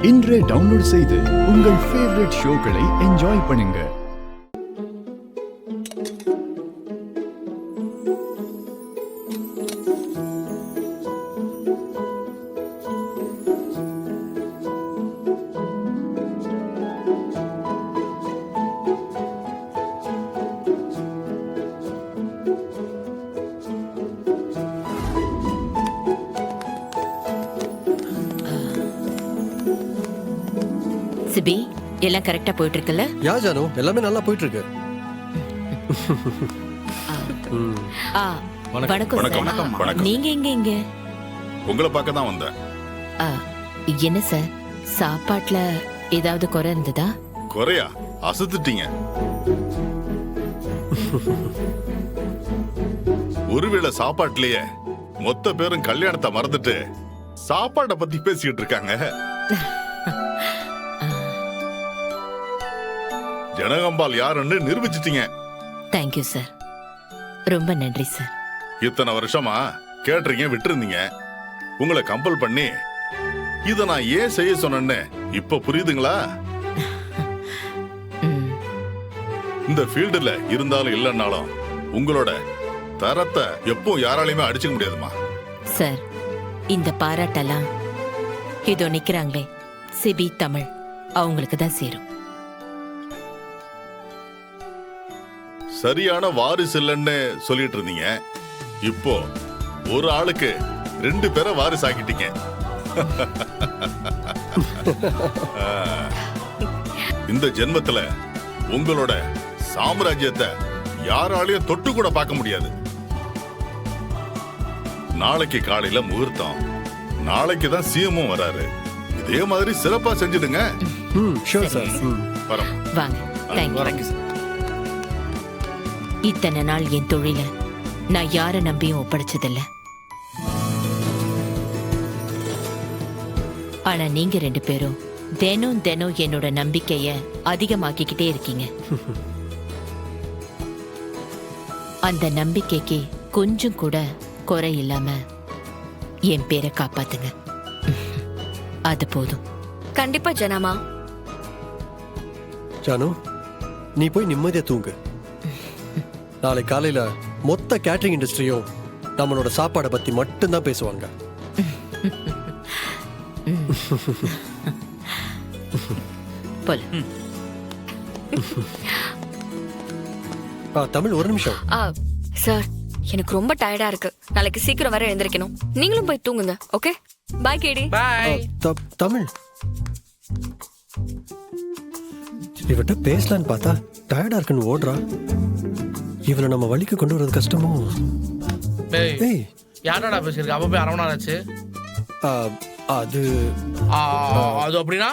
இன்றே டவுன்லோட் செய்து உங்கள் ஃபேவரட் ஷோக்களை என்ஜாய் பண்ணுங்க. சிபி, எல்லாம் கரெக்டா போயிட்டு இருக்குல்ல? யா ஜானு, எல்லாமே நல்லா போயிட்டு இருக்கு. வணக்கம் சார். நீங்க எங்க? உங்களை பார்க்க தான் வந்தேன். என்ன சார், சாப்பாட்டுல ஏதாவது குறை இருந்ததா? குறையா? அசத்துட்டீங்க. ஒருவேளை சாப்பாட்டுலயே மொத்த பேரும் கல்யாணத்தை மறந்துட்டு சாப்பாட்டை பத்தி பேசிக்கிட்டு இருக்காங்க. ஜனகம்பால் யாருன்னு நிரூபிச்சிட்டீங்க. தேங்க்யூ சார், ரொம்ப நன்றி சார். இத்தனை வருஷமா கேட்டீங்க, விட்டுருந்தீங்க. உங்களை கம்பல் பண்ணி இத நான் ஏன் செய்ய சொன்னேன்னு இப்ப புரியுதுங்களா? இந்த ஃபீல்டுல இருந்தாலும் இல்லைன்னாலும் உங்களோட தரத்தை எப்போ யாராலையுமே அடிச்சுக்க முடியாதுமா. சார், இந்த பாராட்டெல்லாம் இதோ நிக்கிறாங்களே சிபி தமிழ், அவங்களுக்கு தான் சேரும். சரியான வாரிசு இல்லைன்னு சொல்லிட்டு இருந்தீங்க. இப்போ ஒரு ஆளுக்கு 2 பேரை வாரிசு ஆக்கிட்டீங்க. இந்த ஜென்மத்துல உங்களோட சாம்ராஜ்யத்தை யாராலையும் தொட்டு கூட பார்க்க முடியாது. நாளைக்கு காலையில முகூர்த்தம். நாளைக்கு தான் சிஎம்மும் வராரு. இதே மாதிரி சிறப்பா செஞ்சிடுங்க. வாங்க. Thank you sir. இத்தனை நாள் என் தொழில நான் யார நம்பியும் ஒப்படைச்சதில்ல. ஆனா நீங்க 2 பேரும் தினம் தினம் என்னோட நம்பிக்கைய அதிகமாக்கிக்கிட்டே இருக்கீங்க. அந்த நம்பிக்கைக்கு கொஞ்சம் கூட குறை இல்லாம என் பேரை காப்பாத்துங்க. அது போதும். கண்டிப்பா ஜனமா. ஜானு, நீ போய் நிம்மதியா தூங்கு. நாளை காலையில மொத்த கேட்டரிங் இண்டஸ்ட்ரியும் நம்மளோட சாப்பாடை பத்தி மட்டும்தான் பேசுவாங்க. தமிழ், ஒரு நிமிஷம். சார், எனக்கு ரொம்ப டயர்டா இருக்கு. நாளைக்கு சீக்கிரம் வர எழுந்திருக்கணும். நீங்களும் போய் தூங்குங்க. ஓகே, பாய் கேடி. பாய். தமிழ், இவட்ட பேசலான்னு பார்த்தா டயர்டா இருக்குன்னு ஓடுறா. இவனை நம்ம வழிக்கு கொண்டு வரது கஷ்டமோ? ஏய், யாரடா பேசிருக்க? அவ போய் 1/2 மணி நேரம் ஆச்சு. அது அது அப்படின்னா